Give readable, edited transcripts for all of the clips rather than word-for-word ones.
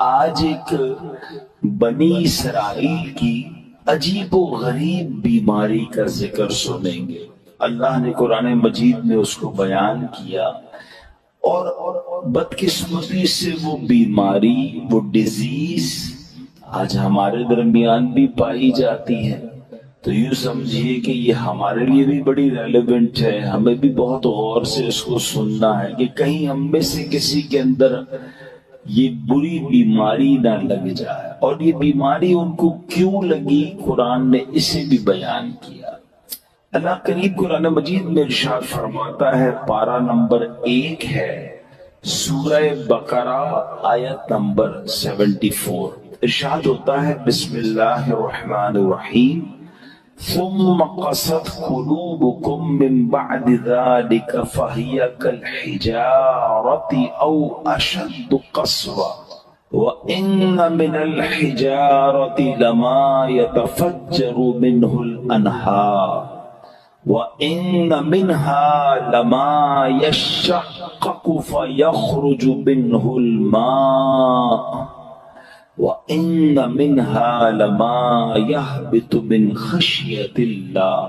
آج ایک بنی اسرائیل کی عجیب و غریب بیماری کا ذکر سنیں گے۔ اللہ نے قرآن مجید میں اس کو بیان کیا، اور بدقسمتی سے وہ بیماری، وہ ڈیزیز آج ہمارے درمیان بھی پائی جاتی ہے۔ تو یوں سمجھیے کہ یہ ہمارے لیے بھی بڑی ریلیونٹ ہے، ہمیں بھی بہت غور سے اس کو سننا ہے کہ کہیں ہم میں سے کسی کے اندر یہ بری بیماری نہ لگ جائے۔ اور یہ بیماری ان کو کیوں لگی، قرآن نے اسے بھی بیان کیا۔ اللہ کریم قرآن مجید میں ارشاد فرماتا ہے، پارہ نمبر 1 ہے، سورہ بقرہ آیت نمبر 74۔ ارشاد ہوتا ہے، بسم اللہ الرحمن الرحیم، ثم قست قلوبكم من بعد ذلك فهي كالحجارة أو أشد قسوة وإن من الحجارة لما يتفجر منه الأنهار وإن منها لما يشقق فيخرج منه الماء وَإِنَّ مِنْهَا لَمَا يَهْبِطُ مِنْ خَشْيَةِ اللَّهِ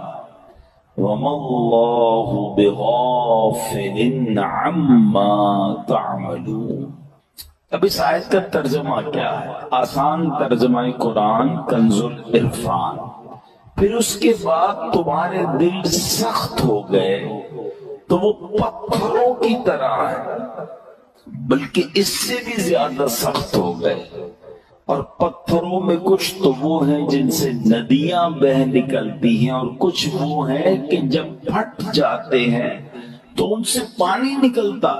وَمَا اللَّهُ بِغَافِلٍ عَمَّا تَعْمَلُونَ۔ اب اس آیت کا ترجمہ کیا ہے؟ آسان ترجمہ قرآن کنز العرفان۔ پھر اس کے بعد تمہارے دل سخت ہو گئے تو وہ پتھروں کی طرح ہیں، بلکہ اس سے بھی زیادہ سخت ہو گئے۔ اور پتھروں میں کچھ تو وہ ہیں جن سے ندیاں بہ نکلتی ہیں، اور کچھ وہ ہیں کہ جب پھٹ جاتے ہیں تو ان سے پانی نکلتا،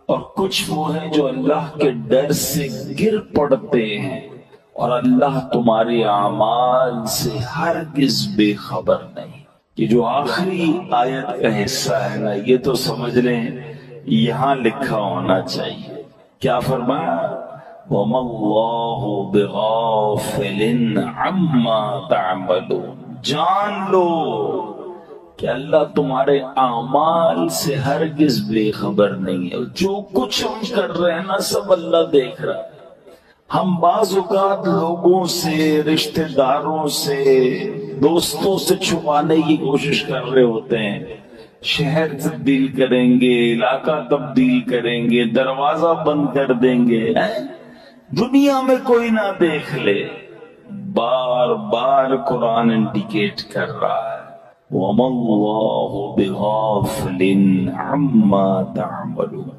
اور کچھ وہ ہیں جو اللہ کے ڈر سے گر پڑتے ہیں، اور اللہ تمہارے اعمال سے ہرگز بے خبر نہیں۔ یہ جو آخری آیت کا حصہ ہے نا، یہ تو سمجھ لیں یہاں لکھا ہونا چاہیے۔ کیا فرمایا؟ وَمَا اللَّهُ بِغَافِلٍ عَمَّا تَعْمَلُونَ۔ جان لو کہ اللہ تمہارے اعمال سے ہرگز بے خبر نہیں ہے۔ جو کچھ ہم کر رہے ہیں نا، سب اللہ دیکھ رہا ہے۔ ہم بعض اوقات لوگوں سے، رشتہ داروں سے، دوستوں سے چھپانے کی کوشش کر رہے ہوتے ہیں۔ شہر تبدیل کریں گے، علاقہ تبدیل کریں گے، دروازہ بند کر دیں گے، دنیا میں کوئی نہ دیکھ لے۔ بار بار قرآن انڈیکیٹ کر رہا ہے، وَمَا اللَّهُ بِغَافِلٍ عَمَّا تَعْمَلُونَ۔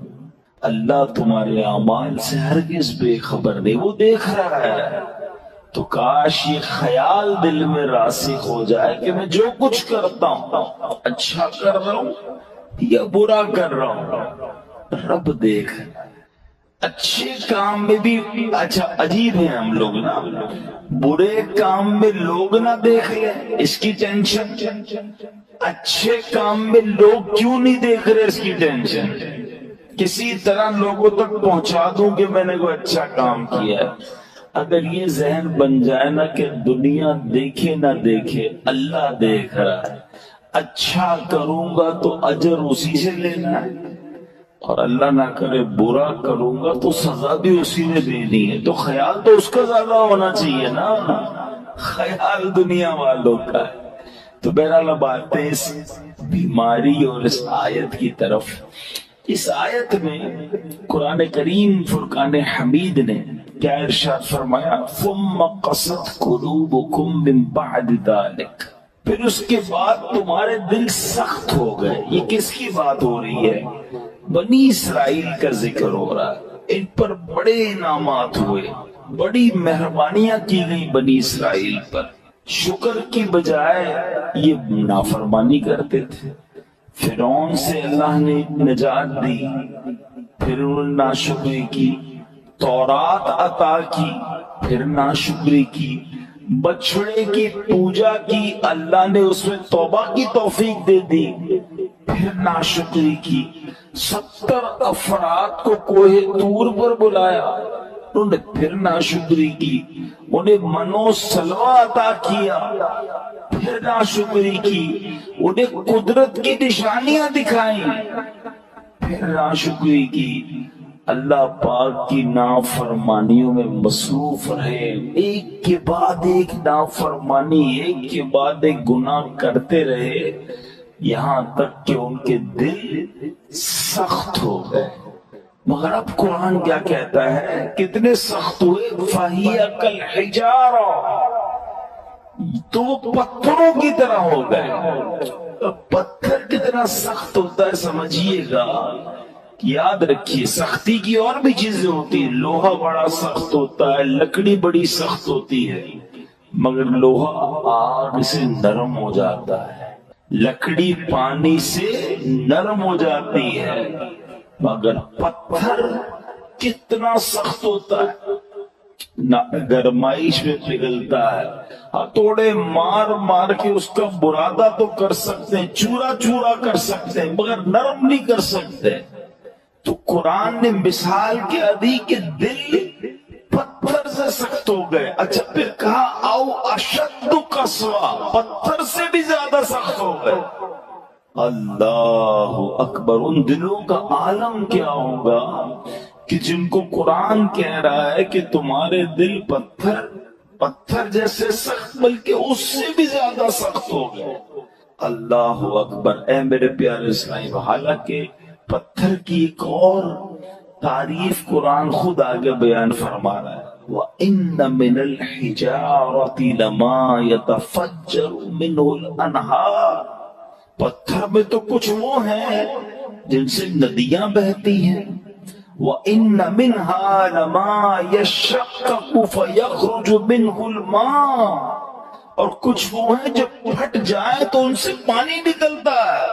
اللہ تمہارے اعمال سے ہرگز بے خبر نہیں، وہ دیکھ رہا ہے۔ تو کاش یہ خیال دل میں راسخ ہو جائے کہ میں جو کچھ کرتا ہوں، اچھا کر رہا ہوں یا برا کر رہا ہوں، رب دیکھ رہا ہے۔ اچھے کام میں بھی اچھا عجیب ہے ہم لوگ نا، برے کام میں لوگ نہ دیکھ لیں اس کی ٹینشن، اچھے کام میں لوگ کیوں نہیں دیکھ رہے اس کی ٹینشن۔ کسی طرح لوگوں تک پہنچا دوں کہ میں نے کوئی اچھا کام کیا ہے۔ اگر یہ ذہن بن جائے نا کہ دنیا دیکھے نہ دیکھے، اللہ دیکھ رہا ہے، اچھا کروں گا تو اجر اسی سے لینا ہے، اور اللہ نہ کرے برا کروں گا تو سزا بھی اسی نے دینی ہے۔ تو خیال تو اس کا زیادہ ہونا چاہیے نا، خیال دنیا والوں کا ہے۔ تو بہرحال اب آتے ہیں اس بیماری اور اس آیت کی طرف۔ اس آیت میں قرآن کریم فرقان حمید نے کیا ارشاد فرمایا؟ ثم قست قلوبکم من بعد ذلک، پھر اس کے بعد تمہارے دل سخت ہو گئے۔ یہ کس کی بات ہو رہی ہے؟ بنی اسرائیل کا ذکر ہو رہا ہے۔ ان پر بڑے انعامات ہوئے، بڑی مہربانیاں کی گئی بنی اسرائیل پر۔ شکر کی بجائے یہ نافرمانی کرتے تھے۔ فرعون سے اللہ نے نجات دی، پھر انہوں نے ناشکری کی۔ تورات عطا کی، پھر ناشکری کی۔ بچڑے کی پوجا کی، اللہ نے اس میں توبہ کی توفیق دے دی، پھر ناشکری کی۔ 70 افراد کو کوہ طور پر بلایا، انہوں نے پھر ناشکری کی۔ انہیں منو سلوہ عطا کیا، پھر ناشکری کی۔ انہیں قدرت کی نشانیاں دکھائیں، پھر ناشکری کی۔ اللہ پاک کی نافرمانیوں میں مصروف رہے، ایک کے بعد ایک نافرمانی، ایک کے بعد ایک گناہ کرتے رہے، یہاں تک کہ ان کے دل سخت ہو گئے۔ مگر اب قرآن کیا کہتا ہے، کتنے سخت ہوئے، فَهِيَ كَالْحِجَارَةِ، تو وہ پتھروں کی طرح ہو گئے۔ پتھر کتنا سخت ہوتا ہے سمجھیے گا، یاد رکھیے سختی کی اور بھی چیزیں ہوتی ہیں، لوہا بڑا سخت ہوتا ہے، لکڑی بڑی سخت ہوتی ہے، مگر لوہا آگ سے نرم ہو جاتا ہے، لکڑی پانی سے نرم ہو جاتی ہے، مگر پتھر کتنا سخت ہوتا ہے، نہ گرمائش میں پگھلتا ہے، ہتھوڑے مار مار کے اس کا برادہ تو کر سکتے ہیں، چورا چورا کر سکتے ہیں، مگر نرم نہیں کر سکتے۔ تو قرآن نے مثال کیا دی کہ دل پتھر سے سخت ہو گئے۔ اچھا پھر کہا او اشد قسوہ، پتھر سے بھی زیادہ سخت ہو گئے۔ اللہ اکبر، ان دلوں کا عالم کیا ہوگا کہ جن کو قرآن کہہ رہا ہے کہ تمہارے دل پتھر جیسے سخت بلکہ اس سے بھی زیادہ سخت ہو گئے۔ اللہ اکبر، اے میرے پیارے اسلام، حالانکہ پتھر کی ایک اور تعریف قرآن خود آگے بیان فرما رہا ہے، وَإِنَّ مِنَ الْحِجَارَةِ لَمَا يَتَفَجَّرُ مِنْهُ الْأَنْهَارُ، پتھر میں تو کچھ وہ ہیں جن سے ندیاں بہتی ہیں، وَإِنَّ مِنْهَا لَمَا يَشَّقَّقُ فَيَخْرُجُ مِنْهُ الْمَاءُ، اور کچھ وہ ہیں جب پھٹ جائے تو ان سے پانی نکلتا ہے،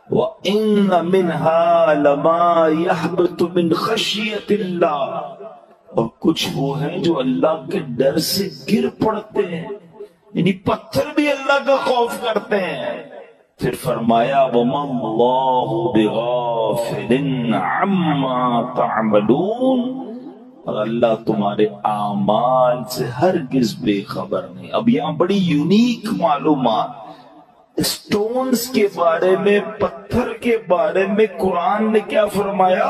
وَإِنَّ مِنْهَا لَمَا يَحْبِطُ مِنْ خَشْيَةِ اللَّهِ، اور کچھ وہ ہیں جو اللہ کے ڈر سے گر پڑتے ہیں، یعنی پتھر بھی اللہ کا خوف کرتے ہیں۔ پھر فرمایا وَمَا اللَّهُ بِغَافِلٍ عَمَّا تَعْمَلُونَ، اور اللہ تمہارے اعمال سے ہرگز بے خبر نہیں۔ اب یہاں بڑی یونیک معلومات، اسٹونز کے بارے میں، پتھر کے بارے میں قرآن نے کیا فرمایا،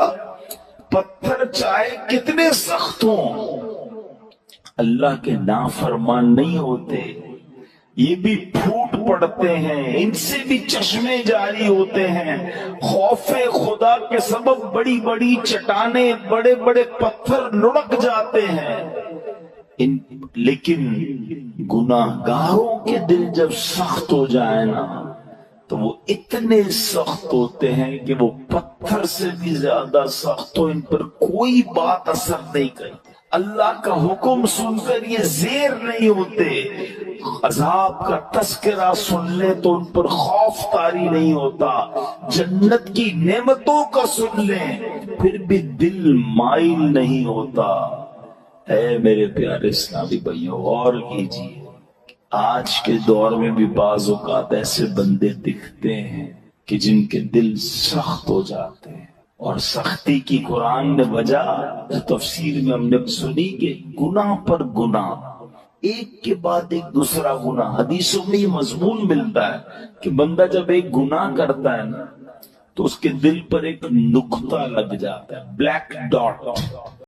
پتھر چاہے کتنے سخت ہوں اللہ کے نافرمان نہیں ہوتے، یہ بھی پھوٹ پڑتے ہیں، ان سے بھی چشمے جاری ہوتے ہیں، خوف خدا کے سبب بڑی بڑی چٹانیں، بڑے بڑے پتھر لڑک جاتے ہیں، لیکن گناہگاروں کے دل جب سخت ہو جائے نا تو وہ اتنے سخت ہوتے ہیں کہ وہ پتھر سے بھی زیادہ سخت ہو، ان پر کوئی بات اثر نہیں کرتی، اللہ کا حکم سن کر یہ زیر نہیں ہوتے، عذاب کا تذکرہ سن لے تو ان پر خوف طاری نہیں ہوتا، جنت کی نعمتوں کا سن لیں پھر بھی دل مائل نہیں ہوتا۔ اے میرے پیارے اسلامی بھائیوں، غور کیجیے، آج کے دور میں بھی بعض اوقات ایسے بندے دکھتے ہیں کہ جن کے دل سخت ہو جاتے ہیں، اور سختی کی قرآن نے وجہ تفسیر میں ہم نے سنی کہ گناہ پر گناہ، ایک کے بعد ایک دوسرا گناہ، حدیثوں میں یہ مضمون ملتا ہے کہ بندہ جب ایک گناہ کرتا ہے نا تو اس کے دل پر ایک نقطہ لگ جاتا ہے، بلیک ڈاٹ۔